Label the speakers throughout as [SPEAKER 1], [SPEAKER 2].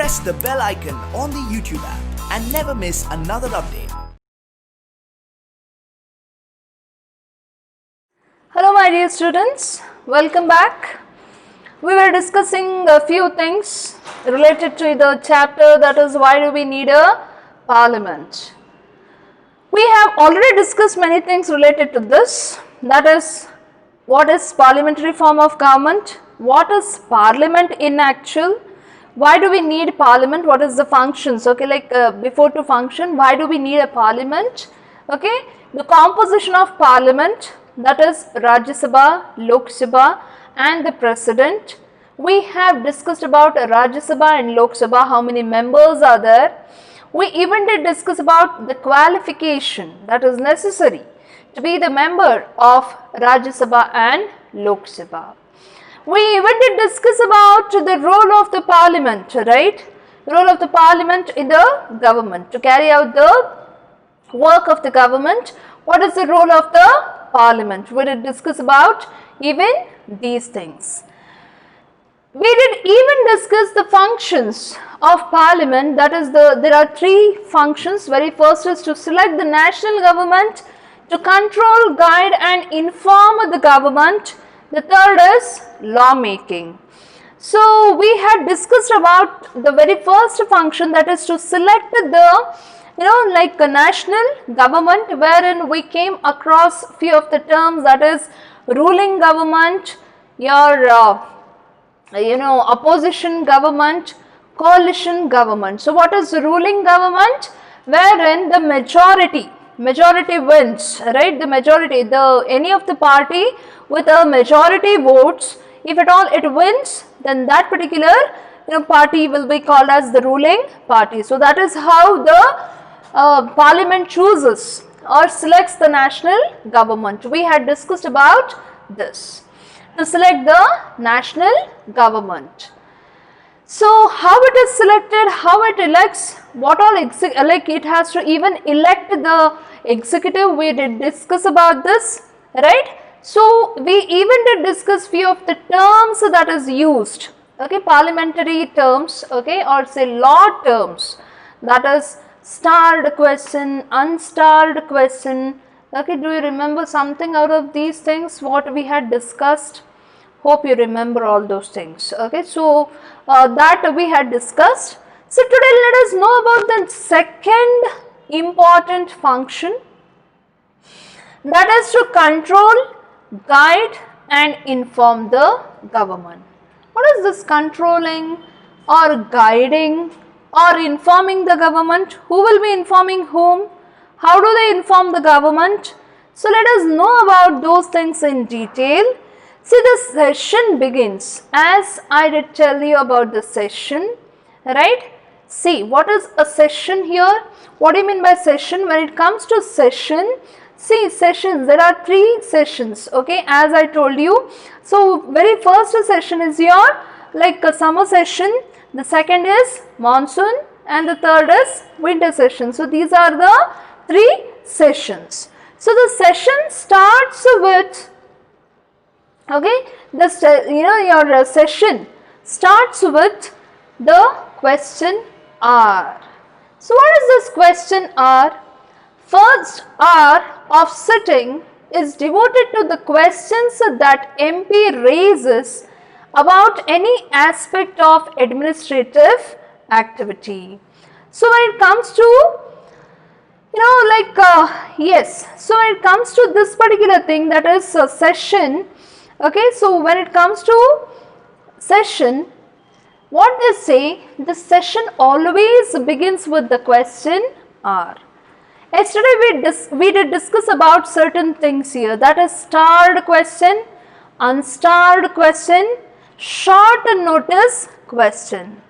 [SPEAKER 1] press the bell icon on the YouTube app and never miss another update.
[SPEAKER 2] Hello my dear students, welcome back. We were discussing a few things related to the chapter, that is why do we need a parliament. We have already discussed many things related to this, that is what is parliamentary form of government, what is parliament in actual, why do we need parliament, what is the functions, okay, like before to function, why do we need a parliament, okay, the composition of parliament, that is Rajya Sabha, Lok Sabha and the president. We have discussed about Rajya Sabha and Lok Sabha, how many members are there. We even did discuss about the qualification that is necessary to be the member of Rajya Sabha and Lok Sabha. We even did discuss about the role of the parliament, right? Role of the parliament in the government to carry out the work of the government. What is the role of the parliament? We did discuss about even these things. We did even discuss the functions of parliament, that is there are three functions. Very first is to select the national government, to control, guide and inform the government. The third is lawmaking. So we had discussed about the very first function, that is to select the like a national government, wherein we came across few of the terms, that is ruling government, your opposition government, coalition government. So what is ruling government? Wherein the majority wins, right? The majority, any of the party with a majority votes, if at all it wins, then that particular party will be called as the ruling party. So that is how the parliament chooses or selects the national government. We had discussed about this, to select the national government. So how it is selected, how it elects, what all like it has to even elect the executive. We did discuss about this, right? So we even did discuss few of the terms that is used, okay, parliamentary terms, okay, or say law terms, that is starred question, unstarred question, okay. Do you remember something out of these things what we had discussed? Hope you remember all those things, okay. So that we had discussed. So today let us know about the second important function, that is to control, guide and inform the government. What is this controlling or guiding or informing the government? Who will be informing whom? How do they inform the government? So let us know about those things in detail. See, the session begins, as I did tell you about the session, right? See, what is a session here? What do you mean by session? When it comes to session, see, sessions, there are three sessions, okay, as I told you. So very first session is your like a summer session, the second is monsoon and the third is winter session. So these are the three sessions. So the session starts with, okay, your session starts with the question hour. So what is this question hour? First hour of sitting is devoted to the questions that MP raises about any aspect of administrative activity. So when it comes to yes, so when it comes to this particular thing, that is a session, okay, so when it comes to session, what they say, the session always begins with the question hour. Yesterday we did discuss about certain things here, that is starred question, unstarred question, short notice question.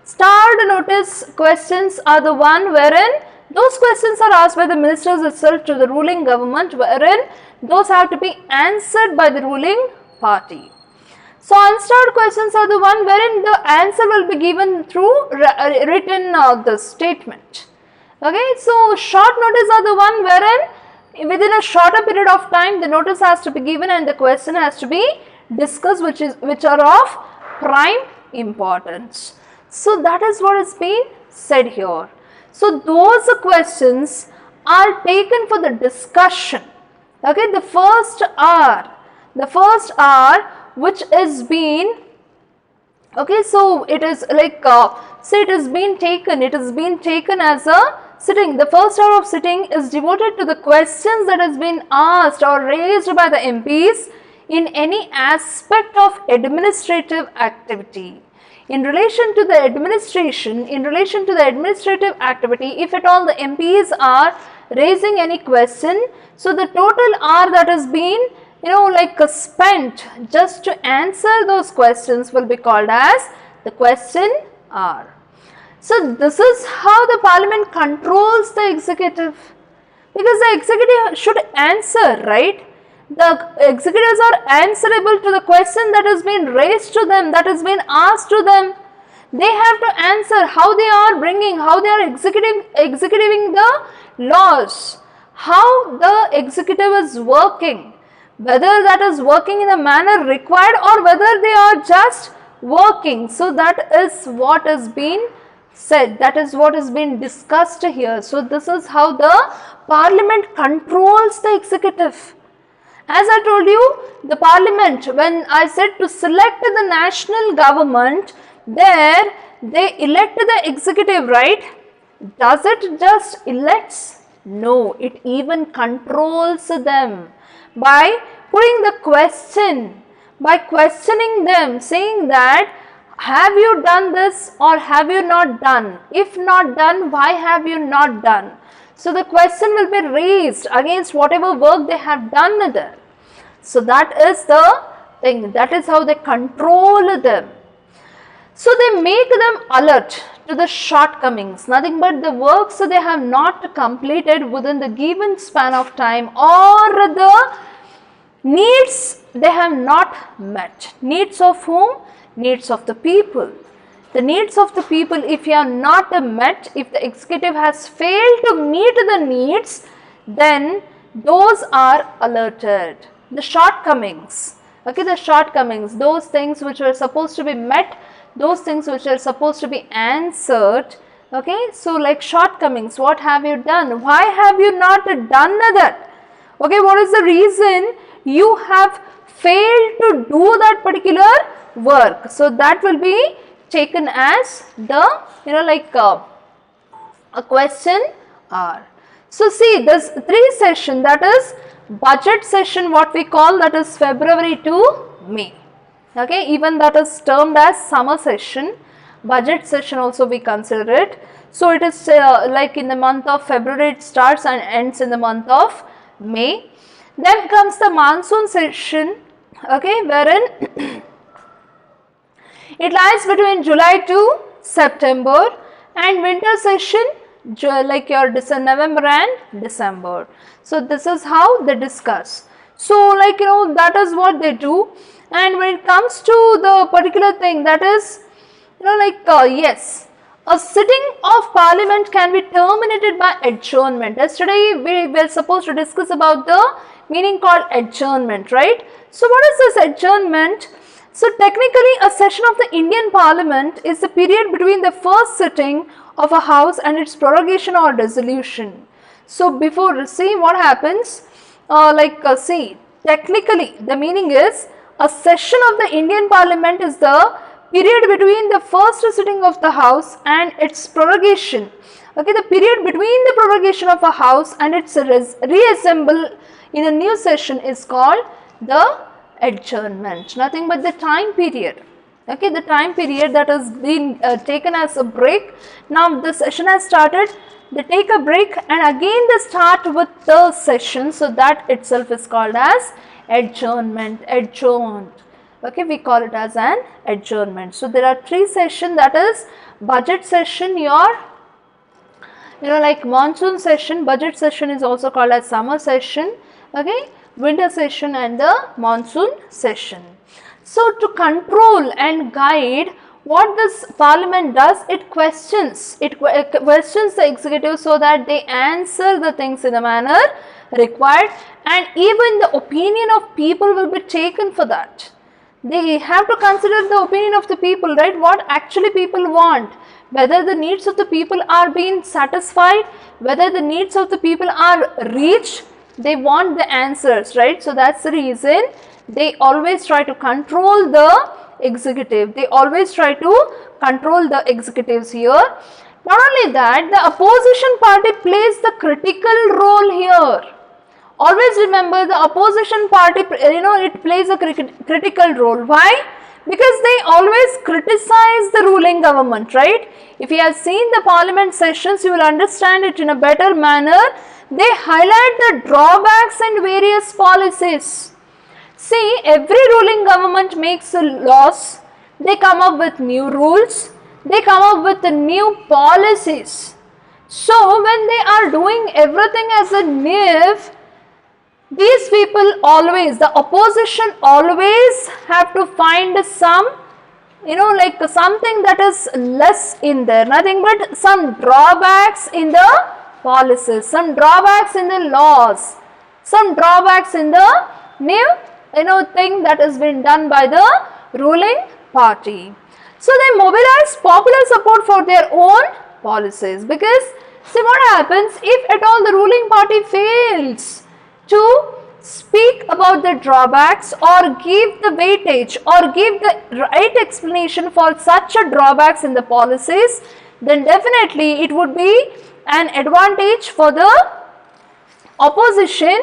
[SPEAKER 2] Starred notice questions are the one wherein those questions are asked by the ministers itself to the ruling government, wherein those have to be answered by the ruling party. So unstarred questions are the one wherein the answer will be given through written the statement. Okay, so short notice are the one wherein within a shorter period of time the notice has to be given and the question has to be discussed, which are of prime importance. So that is what is being said here. So those questions are taken for the discussion. Okay, the first hour which is being, okay, so it is like say it is being taken as a sitting. The first hour of sitting is devoted to the questions that has been asked or raised by the MPs in any aspect of administrative activity. In relation to the administrative activity, if at all the MPs are raising any question, so the total hour that has been spent just to answer those questions will be called as the question hour. So this is how the parliament controls the executive, because the executive should answer, right? The executives are answerable to the question that has been raised to them, that has been asked to them. They have to answer how they are executing the laws, how the executive is working, whether that is working in the manner required or whether they are just working. So that is what has been said, that is what has been discussed here. So this is how the parliament controls the executive. As I told you, the parliament, when I said to select the national government, there they elect the executive, right? Does it just elects? No, it even controls them by putting the question, by questioning them, saying that have you done this or have you not done? If not done, why have you not done? So the question will be raised against whatever work they have done there. So that is the thing, that is how they control them. So they make them alert to the shortcomings, nothing but the works they have not completed within the given span of time, or the needs they have not met. Needs of whom? Needs of the people. The needs of the people, if you are not met, if the executive has failed to meet the needs, then those are alerted. The shortcomings, okay, the shortcomings, those things which were supposed to be met, those things which are supposed to be answered, okay, so like shortcomings, what have you done? Why have you not done that? Okay, what is the reason you have failed to do that particular work? So that will be taken as the, a question hour. So see, this 3 session, that is budget session, what we call, that is February to May. Okay, even that is termed as summer session. Budget session also we consider it. So it is like in the month of February it starts and ends in the month of May. Then comes the monsoon session, okay, wherein it lies between July to September, and winter session like your November and December. So this is how they discuss. So that is what they do. And when it comes to the particular thing, that is yes, a sitting of parliament can be terminated by adjournment. Yesterday we were supposed to discuss about the meaning called adjournment, right? So what is this adjournment? So technically a session of the Indian Parliament is the period between the first sitting of a house and its prorogation or dissolution. So before, see what happens, see, technically the meaning is a session of the Indian Parliament is the period between the first sitting of the house and its prorogation. Okay, the period between the prorogation of a house and its reassemble in a new session is called the adjournment. Nothing but the time period. Okay, the time period that has been taken as a break. Now the session has started, they take a break and again they start with the session. So that itself is called as adjournment, adjourned. Okay, we call it as an adjournment. So there are 3 sessions, that is budget session, your monsoon session, budget session is also called as summer session, okay, winter session and the monsoon session. So to control and guide what this parliament does, it questions the executive so that they answer the things in the manner required, and even the opinion of people will be taken for that. They have to consider the opinion of the people, right? What actually people want, whether the needs of the people are being satisfied, whether the needs of the people are reached. They want the answers, right? So that's the reason they always try to control the executive. They always try to control the executives here. Not only that, the opposition party plays the critical role here. Always remember, the opposition party, it plays a critical role. Why? Because they always criticize the ruling government, right? If you have seen the parliament sessions, you will understand it in a better manner. They highlight the drawbacks and various policies. See, every ruling government makes laws. They come up with new rules. They come up with the new policies. So, when they are doing everything as a naive, these people always, the opposition always have to find some, like something that is less in there, nothing but some drawbacks in the policies, some drawbacks in the laws, some drawbacks in the new, thing that has been done by the ruling party. So they mobilize popular support for their own policies, because see what happens if at all the ruling party fails to speak about the drawbacks or give the weightage or give the right explanation for such a drawbacks in the policies, then definitely it would be an advantage for the opposition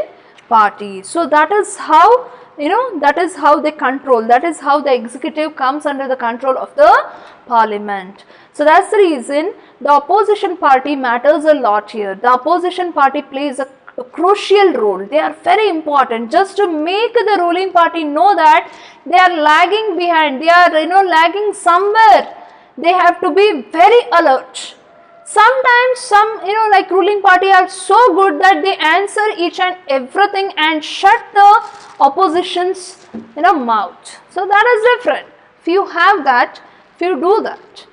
[SPEAKER 2] party. So that is how, that is how they control, that is how the executive comes under the control of the parliament. So that's the reason the opposition party matters a lot here. The opposition party plays a crucial role. They are very important, just to make the ruling party know that they are lagging behind, they are lagging somewhere. They have to be very alert. Sometimes some like ruling party are so good that they answer each and everything and shut the opposition's mouth. So that is different. If you have that, if you do that,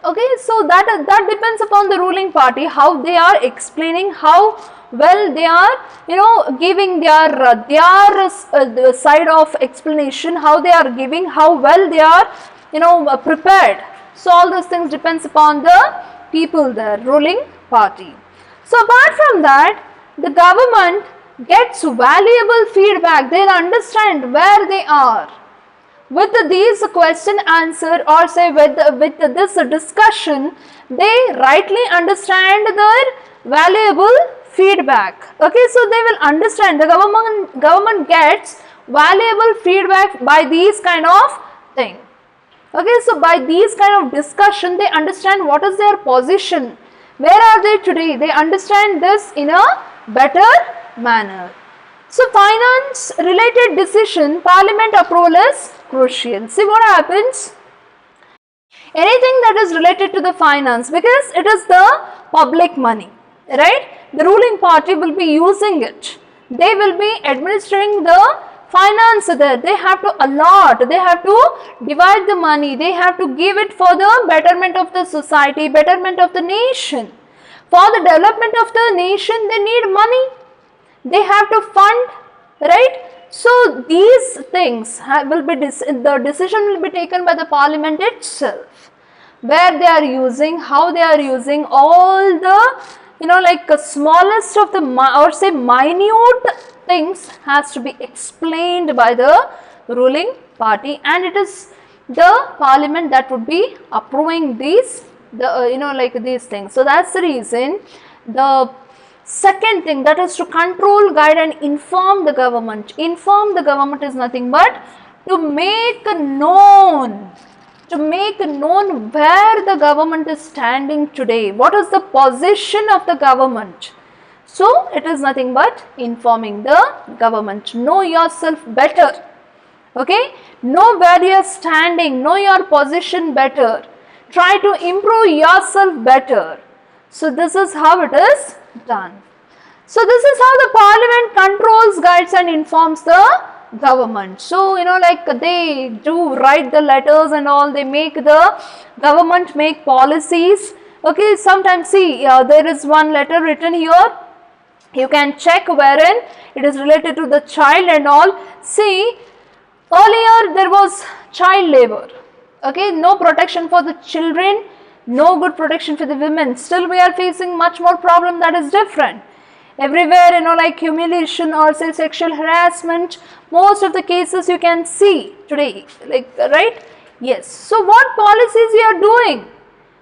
[SPEAKER 2] okay, so that depends upon the ruling party, how they are explaining, how well they are giving their side of explanation, how they are giving, how well they are prepared. So all those things depends upon the people, the ruling party. So apart from that, the government gets valuable feedback. They'll understand where they are. With these question answer, or say with this discussion, they rightly understand their valuable feedback. Okay, so they will understand, the government gets valuable feedback by these kind of thing. Okay, so by these kind of discussion, they understand what is their position, where are they today. They understand this in a better manner. So finance related decision, parliament approval is crucial. See what happens, anything that is related to the finance, because it is the public money, right? The ruling party will be using it. They will be administering the finance there. They have to allot, they have to divide the money, they have to give it for the betterment of the society, betterment of the nation. For the development of the nation, they need money. They have to fund, right? So these things will be, the decision will be taken by the parliament itself, where they are using, how they are using, all the like the smallest of the or say minute things has to be explained by the ruling party, and it is the parliament that would be approving these like these things. So that's the reason the second thing, that is to control, guide and inform the government. Inform the government is nothing but to make known where the government is standing today, what is the position of the government. So it is nothing but informing the government. Know yourself better, okay, know where you are standing, know your position better, try to improve yourself better. So this is how it is done. So this is how the parliament controls, guides and informs the government. So like they do write the letters and all, they make the government make policies. Okay, sometimes see there is one letter written here, you can check, wherein it is related to the child and all. See, Earlier there was child labor, okay, no protection for the children, no good protection for the women. Still we are facing much more problem that is different. Everywhere, like humiliation or say sexual harassment, most of the cases you can see today, right? Yes. So what policies you are doing?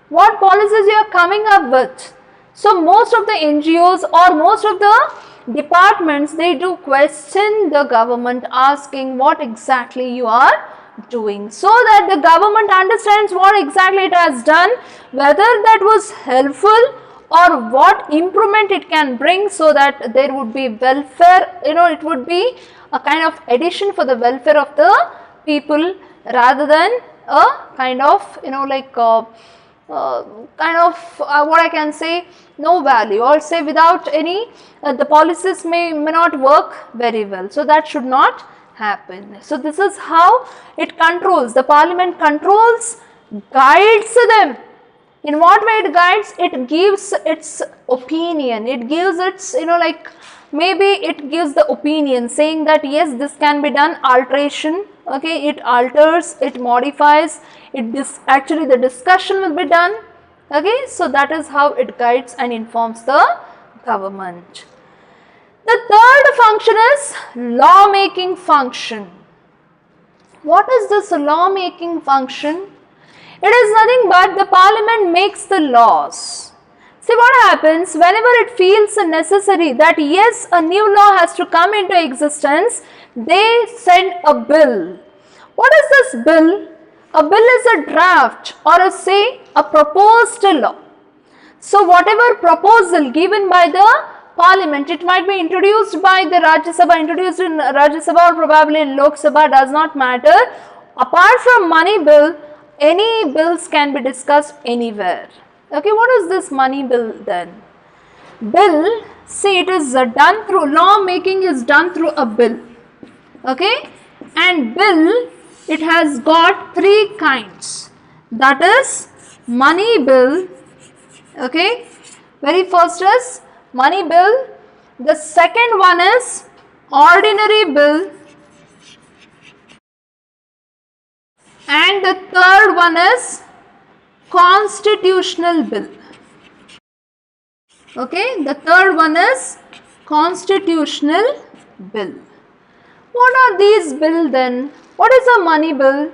[SPEAKER 2] What policies you are coming up with? So most of the NGOs or most of the departments, they do question the government, asking what exactly you are doing, so that the government understands what exactly it has done, whether that was helpful or what improvement it can bring, so that there would be welfare, it would be a kind of addition for the welfare of the people, rather than a kind of what I can say, no value, or say without any the policies may not work very well. So that should not happen. So this is how it controls, the parliament controls, guides them. In what way it guides? It gives its opinion, it gives its maybe it gives the opinion saying that yes, this can be done, alteration, okay, it alters, it modifies, actually the discussion will be done, okay. So that is how it guides and informs the government. The third function is law-making function. What is this law-making function? It is nothing but the parliament makes the laws. See what happens whenever it feels necessary that yes, a new law has to come into existence, they send a bill. What is this bill? A bill is a draft, or a proposed law. So whatever proposal given by the parliament, it might be introduced by the Rajya Sabha, introduced in Rajya Sabha or probably in Lok Sabha, does not matter. Apart from money bill, any bills can be discussed anywhere. Okay, what is this money bill then? Bill, see, it is done through, law making is done through a bill. Okay, and bill, it has got three kinds. That is money bill. Okay, very first is money bill. The second one is ordinary bill. And the third one is constitutional bill. Okay, the third one is constitutional bill. What are these bills then? What is a money bill?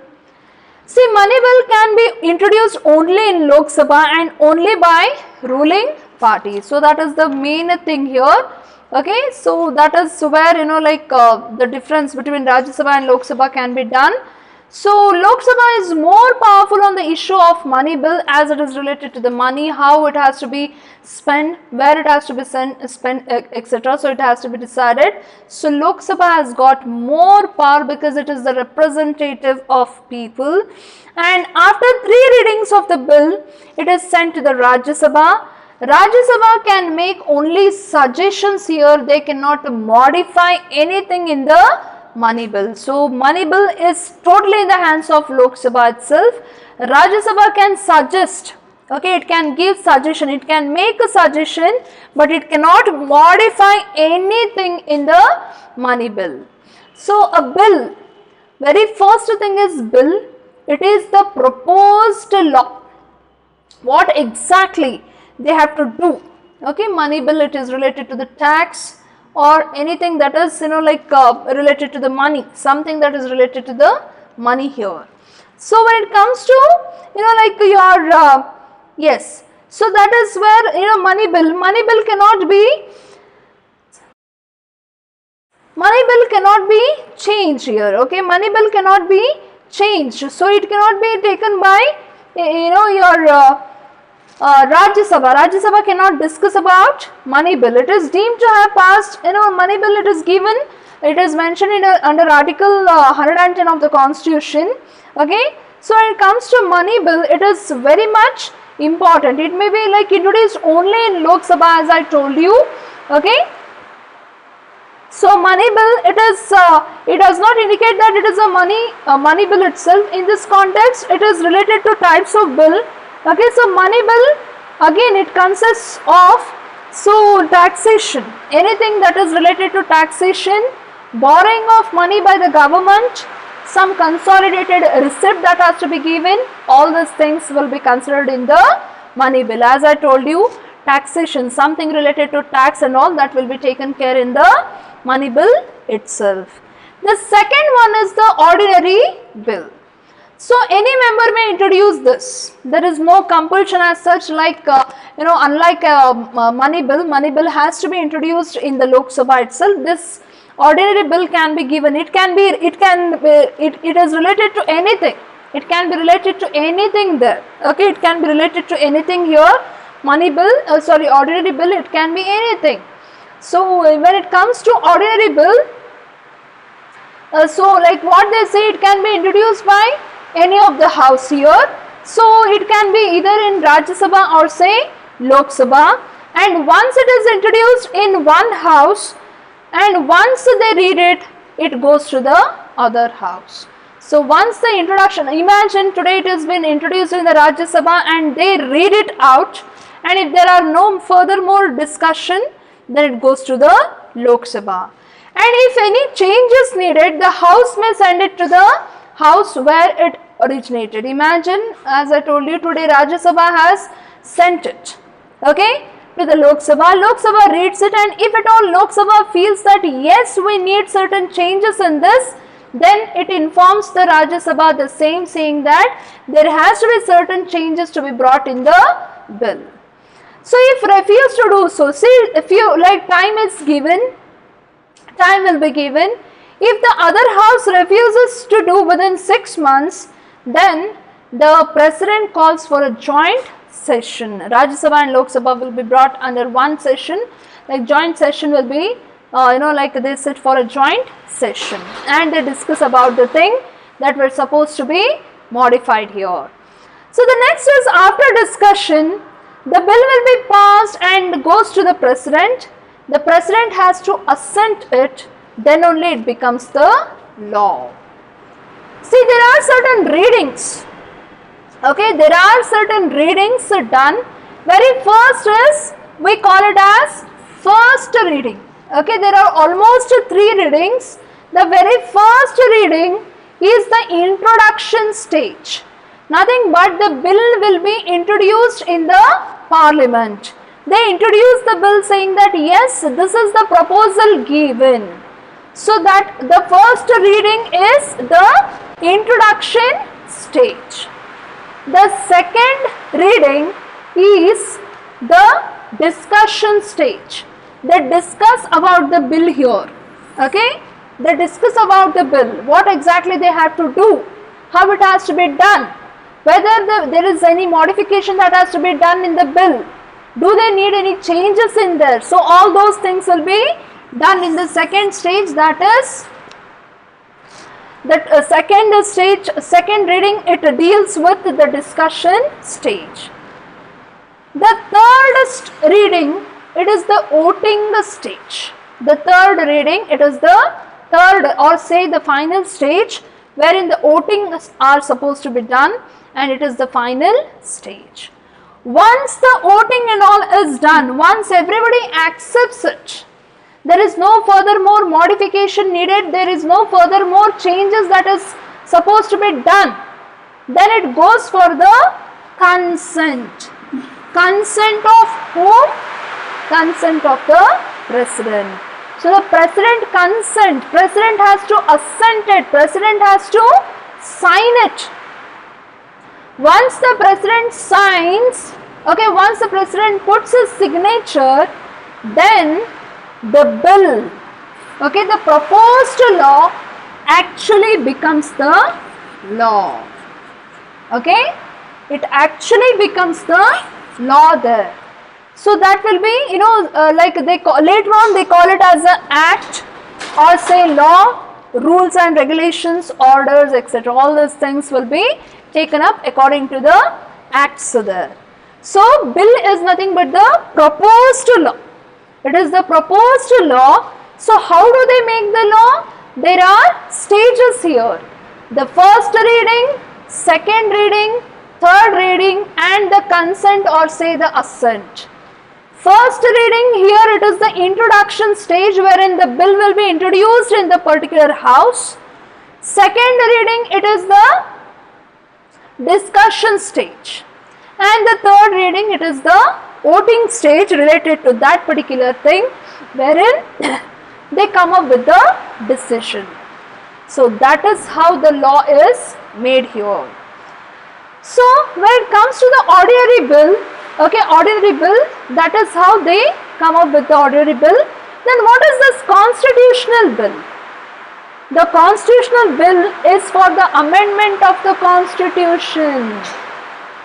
[SPEAKER 2] See, money bill can be introduced only in Lok Sabha and only by ruling party. So that is the main thing here. Okay, so that is where the difference between Rajya Sabha and Lok Sabha can be done. So Lok Sabha is more powerful on the issue of money bill, as it is related to the money, how it has to be spent, where it has to be spent, etc. So it has to be decided. So Lok Sabha has got more power because it is the representative of people. And after 3 readings of the bill, it is sent to the Rajya Sabha. Rajya Sabha can make only suggestions here. They cannot modify anything in the money bill. So money bill is totally in the hands of Lok Sabha itself. Rajya Sabha can suggest, okay, it can give suggestion, it can make a suggestion, but it cannot modify anything in the money bill. So a bill, very first thing is bill, it is the proposed law. What exactly they have to do? Okay, money bill, it is related to the tax or anything that is related to the money, something that is related to the money here. So when it comes to your yes, so that is where money bill cannot be changed here. Okay, money bill cannot be changed, so it cannot be taken by your Rajya Sabha. Rajya Sabha cannot discuss about money bill. It is deemed to have passed, money bill, it is given, it is mentioned in under article 110 of the constitution. Okay, so when it comes to money bill, it is very much important. It may be introduced only in Lok Sabha, as I told you. Okay, so money bill, it does not indicate that it is a money bill itself. In this context, it is related to types of bill. Okay, so money bill, again it consists of taxation, anything that is related to taxation, borrowing of money by the government, some consolidated receipt that has to be given. All these things will be considered in the money bill. As I told you, taxation, something related to tax and all, that will be taken care in the money bill itself. The second one is the ordinary bill. So any member may introduce this. There is no compulsion as such, like unlike money bill has to be introduced in the Lok Sabha itself. This ordinary bill can be given. It is related to anything. It can be related to anything there. Okay, it can be related to anything here. Money bill, ordinary bill, it can be anything. So when it comes to ordinary bill, so like what they say, it can be introduced by any of the house here. So it can be either in Rajya Sabha or say Lok Sabha, and once it is introduced in one house and once they read it, it goes to the other house. So once the introduction, imagine today it has been introduced in the Rajya Sabha and they read it out, and if there are no furthermore discussion, then it goes to the Lok Sabha. And if any change is needed, the house may send it to the house where it originated. Imagine, as I told you, today Rajya Sabha has sent it, okay, to the Lok Sabha. Lok Sabha reads it, and if at all Lok Sabha feels that yes, we need certain changes in this, then it informs the Rajya Sabha the same, saying that there has to be certain changes to be brought in the bill. So if refused to do so, see, if you like, time is given, time will be given. If the other house refuses to do within 6 months, then the president calls for a joint session. Rajya Sabha and Lok Sabha will be brought under one session. Like joint session will be, like they sit for a joint session and they discuss about the thing that were supposed to be modified here. So the next is, after discussion, the bill will be passed and goes to the president. The president has to assent it, then only it becomes the law. See, there are certain readings. Okay, there are certain readings done. Very first is, we call it as first reading. Okay, there are almost 3 readings. The very first reading is the introduction stage. Nothing but the bill will be introduced in the parliament. They introduce the bill saying that yes, this is the proposal given. So that the first reading is the introduction stage. The second reading is the discussion stage. They discuss about the bill here. Okay? They discuss about the bill. What exactly they have to do. How it has to be done. Whether there is any modification that has to be done in the bill. Do they need any changes in there? So all those things will be done in the second stage, that is second reading, it deals with the discussion stage. The third reading, it is the voting stage. The third reading, it is the third or say the final stage wherein the voting are supposed to be done, and it is the final stage. Once the voting and all is done, once everybody accepts it, there is no furthermore modification needed, there is no furthermore changes that is supposed to be done, then it goes for the consent. Consent of whom? Consent of the president. So the president consent, president has to assent it, president has to sign it. Once the president signs, okay, once the president puts his signature, then the bill, okay, the proposed law actually becomes the law. Okay, it actually becomes the law there. So that will be, like later on they call it as an act or say law, rules and regulations, orders, etc. All those things will be taken up according to the acts there. So bill is nothing but the proposed law. It is the proposed law. So how do they make the law? There are stages here. The first reading, second reading, third reading and the consent or say the assent. First reading, here it is the introduction stage wherein the bill will be introduced in the particular house. Second reading, it is the discussion stage. And the third reading, it is the voting stage related to that particular thing, wherein they come up with the decision. So that is how the law is made here. So when it comes to the ordinary bill, okay, ordinary bill, that is how they come up with the ordinary bill. Then what is this constitutional bill? The constitutional bill is for the amendment of the constitution.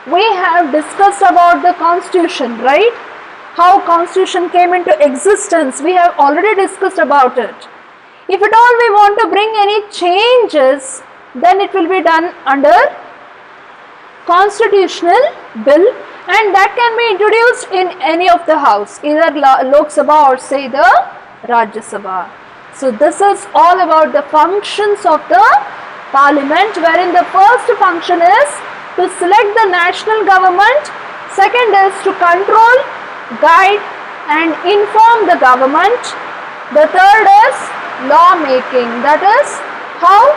[SPEAKER 2] We have discussed about the constitution, right? How constitution came into existence, we have already discussed about it. If at all we want to bring any changes, then it will be done under constitutional bill, and that can be introduced in any of the house, either Lok Sabha or say the Rajya Sabha. So this is all about the functions of the parliament, wherein the first function is to select the national government, second is to control, guide and inform the government, the third is law making, that is how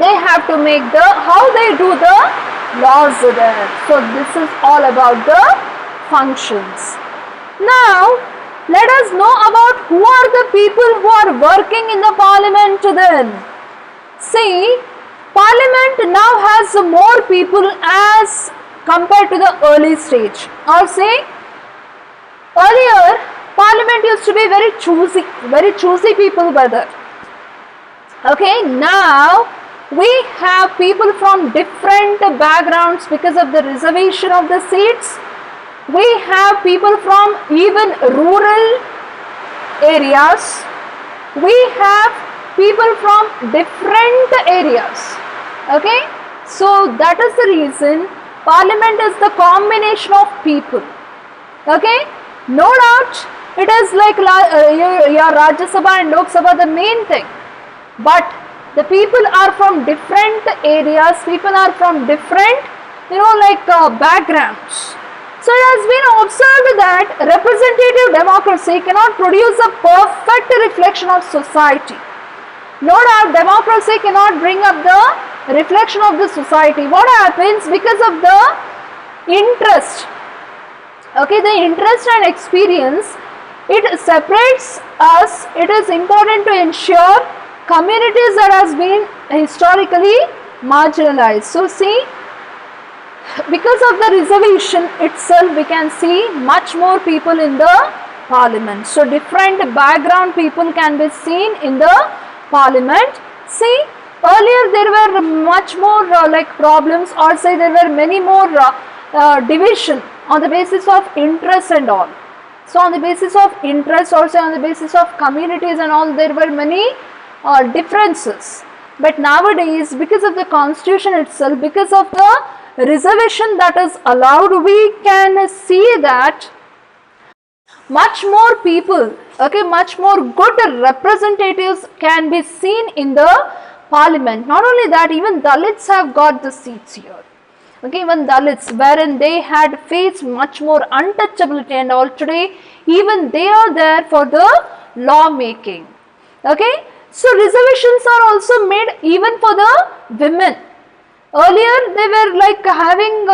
[SPEAKER 2] they have to make the, how they do the laws there. So this is all about the functions. Now let us know about who are the people who are working in the parliament then. See, parliament now has more people as compared to the early stage. Or say, earlier parliament used to be very choosy people were there. Okay, now we have people from different backgrounds because of the reservation of the seats. We have people from even rural areas. We have people from different areas. Okay, so that is the reason parliament is the combination of people. Okay, no doubt it is like your Rajya Sabha and Lok Sabha, the main thing, but the people are from different areas, people are from different backgrounds. So it has been observed that representative democracy cannot produce a perfect reflection of society. No doubt democracy cannot bring up the reflection of the society. What happens? Because of the interest, okay, the interest and experience, it separates us. It is important to ensure communities that has been historically marginalized. So see, because of the reservation itself, we can see much more people in the parliament. So different background people can be seen in the parliament. See, earlier there were much more problems, or say there were many more division on the basis of interest and all. So on the basis of interest, or say on the basis of communities and all, there were many differences. But nowadays, because of the constitution itself, because of the reservation that is allowed, we can see that much more people, okay, much more good representatives can be seen in the parliament. Not only that, even Dalits have got the seats here. Okay, even Dalits, wherein they had faced much more untouchability and all, today even they are there for the law making. Okay, so reservations are also made even for the women. Earlier they were having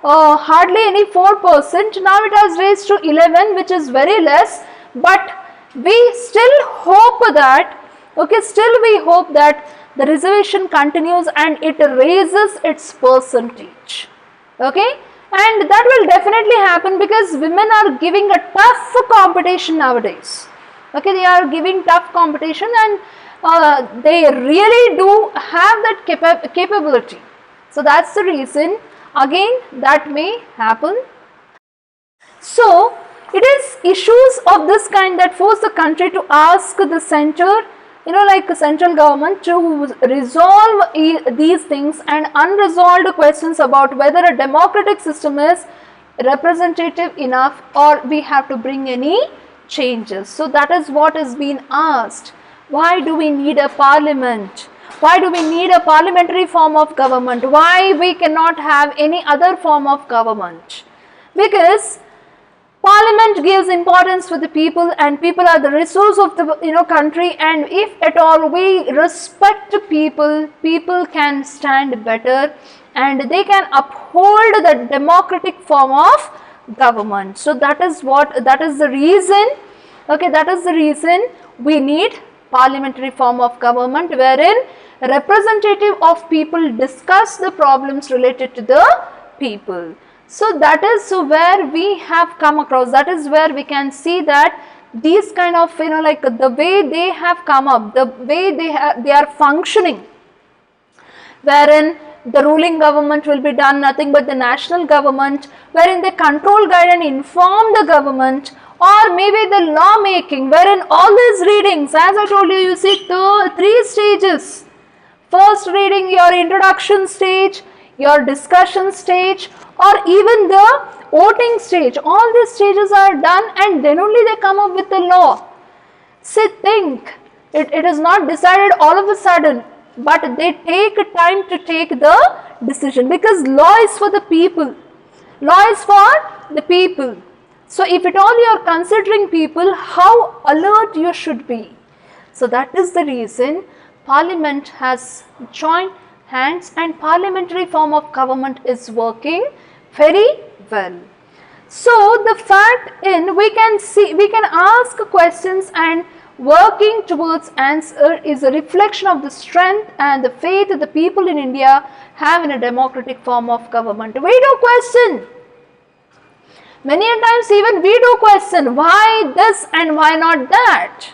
[SPEAKER 2] hardly any 4%, now it has raised to 11, which is very less, but we still hope that, okay, still we hope that the reservation continues and it raises its percentage. Okay, and that will definitely happen because women are giving a tough competition nowadays. Okay, they are giving tough competition, and they really do have that capability. So that's the reason again that may happen. So it is issues of this kind that force the country to ask the center, central government, to resolve these things, and unresolved questions about whether a democratic system is representative enough or we have to bring any changes. So that is what is being asked. Why do we need a parliament? Why do we need a parliamentary form of government? Why we cannot have any other form of government? Because Parliament gives importance to the people, and people are the resource of the country, and if at all we respect people, people can stand better and they can uphold the democratic form of government. So that is the reason, okay, that is the reason we need parliamentary form of government, wherein representative of people discuss the problems related to the people. So that is where we have come across, that is where we can see that these kind of like the way they have come up, the way they are functioning, wherein the ruling government will be done nothing but the national government, wherein they control, guide and inform the government, or maybe the law making, wherein all these readings, as I told you, you see the 3 stages. First reading, your introduction stage, your discussion stage, or even the voting stage. All these stages are done and then only they come up with the law. See, think, it is not decided all of a sudden, but they take time to take the decision, because law is for the people. Law is for the people. So if at all you are considering people, how alert you should be. So that is the reason Parliament has joined hands and parliamentary form of government is working very well. So the fact in we can ask questions, and working towards answer is a reflection of the strength and the faith that the people in India have in a democratic form of government. We do question. Many times even we do question why this and why not that.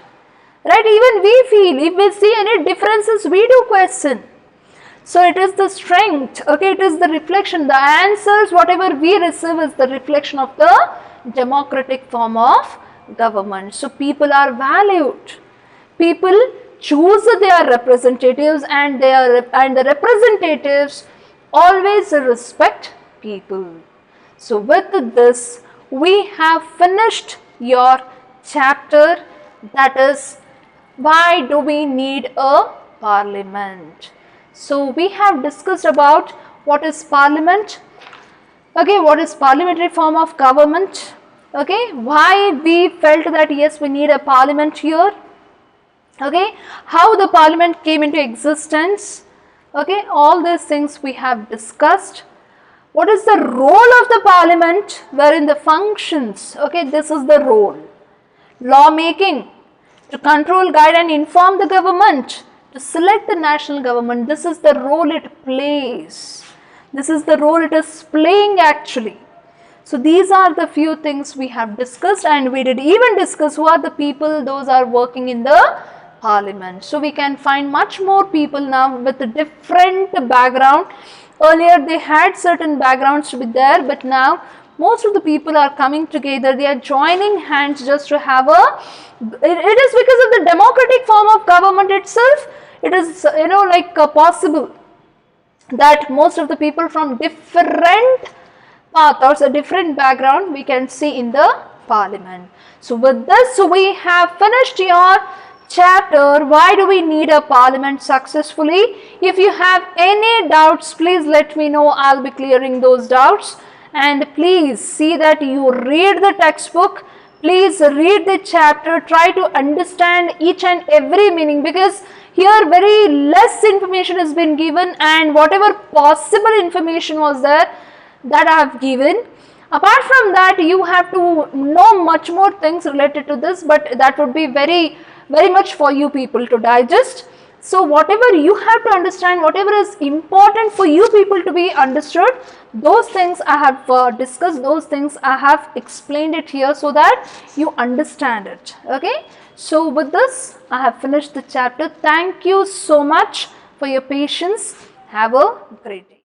[SPEAKER 2] Right? Even we feel, if we see any differences, we do question. So it is the strength, okay, it is the reflection, the answers, whatever we receive is the reflection of the democratic form of government. So people are valued. People choose their representatives, and the representatives always respect people. So with this, we have finished your chapter, that is, why do we need a parliament? So we have discussed about what is parliament, okay, what is parliamentary form of government, okay, why we felt that yes, we need a parliament here, okay, how the parliament came into existence, okay, all these things we have discussed. What is the role of the parliament, wherein the functions, okay, this is the role. Law making, to control, guide and inform the government, to select the national government, this is the role it plays. This is the role it is playing actually. So these are the few things we have discussed, and we did even discuss who are the people, those are working in the parliament. So we can find much more people now with a different background. Earlier they had certain backgrounds to be there, but now most of the people are coming together, they are joining hands just to have it is because of the democratic form of government itself. It is possible that most of the people from different paths or different background we can see in the parliament. So with this, we have finished your chapter, why do we need a parliament, successfully. If you have any doubts, please let me know, I'll be clearing those doubts. And please see that you read the textbook, please read the chapter, try to understand each and every meaning, because here very less information has been given, and whatever possible information was there, that I have given. Apart from that, you have to know much more things related to this, but that would be very much for you people to digest. So whatever you have to understand, whatever is important for you people to be understood, those things I have discussed, those things I have explained it here so that you understand it. Okay. So with this, I have finished the chapter. Thank you so much for your patience. Have a great day.